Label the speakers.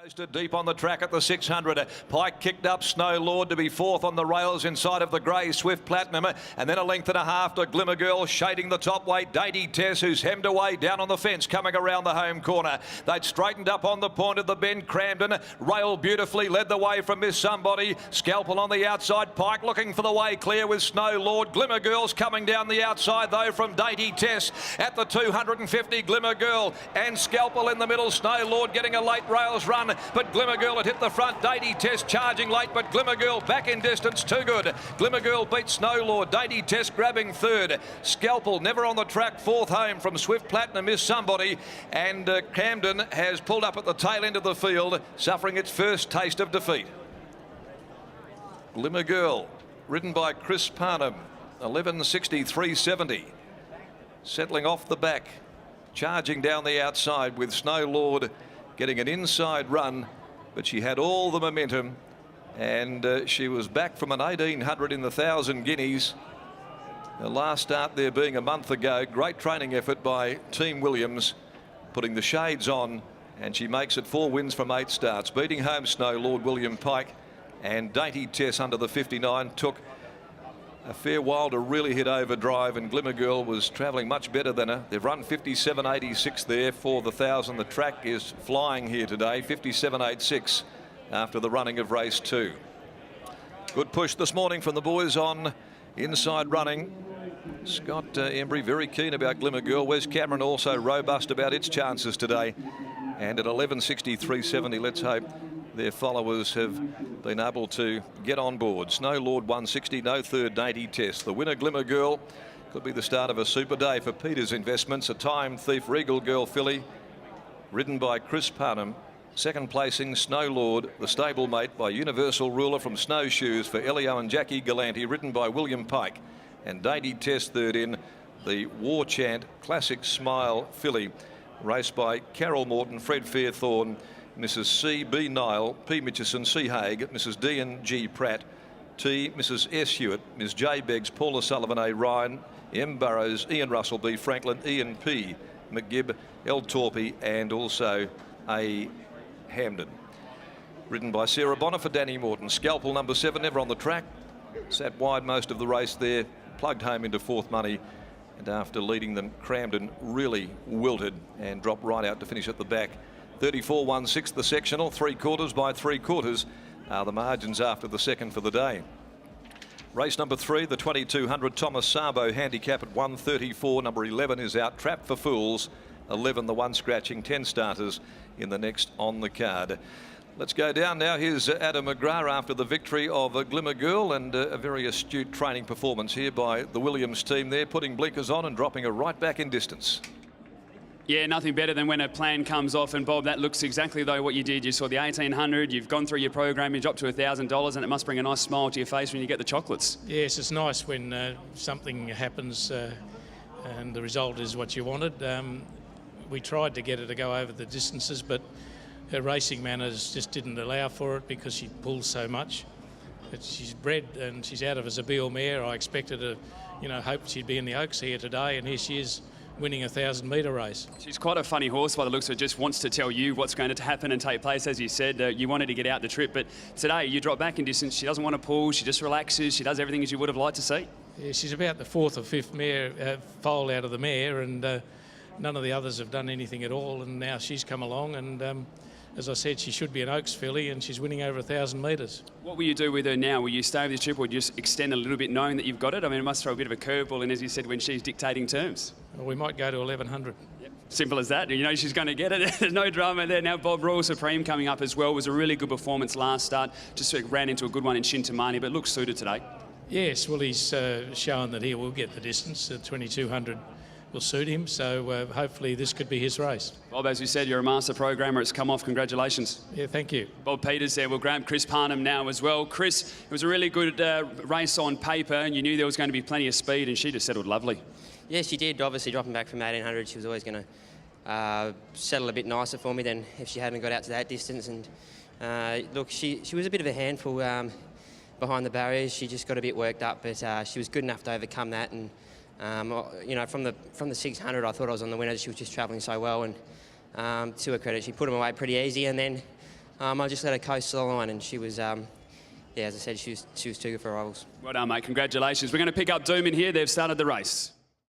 Speaker 1: Posted deep on the track at the 600. Pike kicked up Snow Lord to be fourth on the rails inside of the grey Swift Platinum, and then a length and a half to Glimmer Girl shading the top weight. Dainty Tess, who's hemmed away down on the fence, coming around the home corner. They'd straightened up on the point of the bend. Cramden railed beautifully, led the way from Miss Somebody. Scalpel on the outside. Pike looking for the way clear with Snow Lord. Glimmer Girl's coming down the outside though from Dainty Tess at the 250. Glimmer Girl and Scalpel in the middle. Snow Lord getting a late rails run, but Glimmer Girl had hit the front. Dainty Tess charging late, but Glimmer Girl back in distance, too good. Glimmer Girl beats Snow Lord. Dainty Tess grabbing third. Scalpel never on the track, fourth home from Swift Platinum is Somebody, and Camden has pulled up at the tail end of the field, suffering its first taste of defeat. Glimmer Girl, ridden by Chris Parnham, 11:63.70, settling off the back, charging down the outside with Snow Lord getting an inside run, but she had all the momentum, and she was back from an 1800 in the 1,000 guineas. The last start there being a month ago. Great training effort by Team Williams, putting the shades on, and she makes it 4 wins from 8 starts, beating home Snow Lord, William Pike, and Dainty Tess under the 59 took a fair while to really hit overdrive, and Glimmer Girl was travelling much better than her. They've run 57.86 there for the 1,000. The track is flying here today, 57.86 after the running of race 2. Good push this morning from the boys on inside running. Scott Embry very keen about Glimmer Girl. Wes Cameron also robust about its chances today. And at 11:63.70, let's hope their followers have been able to get on board. Snow Lord 160, no third. Dainty Tess. The winner, Glimmer Girl, could be the start of a super day for Peter's Investments. A Time Thief Regal Girl filly, ridden by Chris Parnham. Second placing, Snow Lord, the stablemate by Universal Ruler from Snowshoes for Elio and Jackie Galanti, ridden by William Pike. And Dainty Tess third in the War Chant Classic Smile filly, raced by Carol Morton, Fred Fairthorne, Mrs. C. B. Nile, P. Mitchison, C. Haig, Mrs. D. and G. Pratt, T. Mrs. S. Hewitt, Ms. J. Beggs, Paula Sullivan, A. Ryan, M. Burrows, Ian Russell, B. Franklin, Ian P. McGibb, L. Torpy, and also A. Hamden. Ridden by Sarah Bonner for Danny Morton. Scalpel number 7, never on the track. Sat wide most of the race there, plugged home into fourth money, and after leading them, Cramden really wilted and dropped right out to finish at the back. 34.16 the sectional, 3/4 by 3/4 are the margins after the second for the day. Race number 3, the 2200, Thomas Sabo, handicap at 134. Number 11 is out, Trap for Fools. 11, the one scratching, 10 starters in the next on the card. Let's go down now. Here's Adam McGrath after the victory of Glimmer Girl, and a very astute training performance here by the Williams team there, putting blinkers on and dropping her right back in distance.
Speaker 2: Yeah, nothing better than when a plan comes off, and Bob, that looks exactly though what you did. You saw the 1800, you've gone through your program, you dropped to $1,000, and it must bring a nice smile to your face when you get the chocolates.
Speaker 3: Yes, it's nice when something happens and the result is what you wanted. We tried to get her to go over the distances, but her racing manners just didn't allow for it because she pulls so much. But she's bred and she's out of a Zabeel mare. I expected her, hoped she'd be in the Oaks here today, and here she is, winning a 1,000-metre race.
Speaker 2: She's quite a funny horse by the looks of it, just wants to tell you what's going to happen and take place. As you said, you wanted to get out the trip, but today you drop back in distance. She doesn't want to pull, she just relaxes, she does everything as you would have liked to see.
Speaker 3: Yeah, she's about the 4th or 5th mare foal out of the mare, and none of the others have done anything at all, and now she's come along, and as I said, she should be an Oaks filly, and she's winning over 1,000 metres. What
Speaker 2: will you do with her now? Will you stay with this trip or just extend a little bit knowing that you've got it? I mean, it must throw a bit of a curveball in, as you said, when she's dictating terms.
Speaker 3: Well, we might go to 1,100.
Speaker 2: Yep. Simple as that. She's going to get it. There's no drama there. Now, Bob, Royal Supreme coming up as well. It was a really good performance last start. Just ran into a good one in Shintamani, but looks suited today. Yes, well, he's shown that he will get the distance. 2,200 will suit him, so hopefully this could be his race. Bob, as you said, you're a master programmer. It's come off. Congratulations. Yeah, thank you. Bob Peters there. We'll grab Chris Parnham now as well. Chris, it was a really good race on paper, and you knew there was going to be plenty of speed, and she just settled lovely.
Speaker 4: Yeah, she did. Obviously, dropping back from 1,800, she was always going to settle a bit nicer for me than if she hadn't got out to that distance. And look, she was a bit of a handful behind the barriers. She just got a bit worked up, but she was good enough to overcome that. And from the 600, I thought I was on the winner. She was just travelling so well, and to her credit, she put them away pretty easy. And then I just let her coast the line, and she was, yeah, as I said, she was too good for rivals.
Speaker 2: Well done, mate. Congratulations. We're going to pick up Doom in here. They've started the race.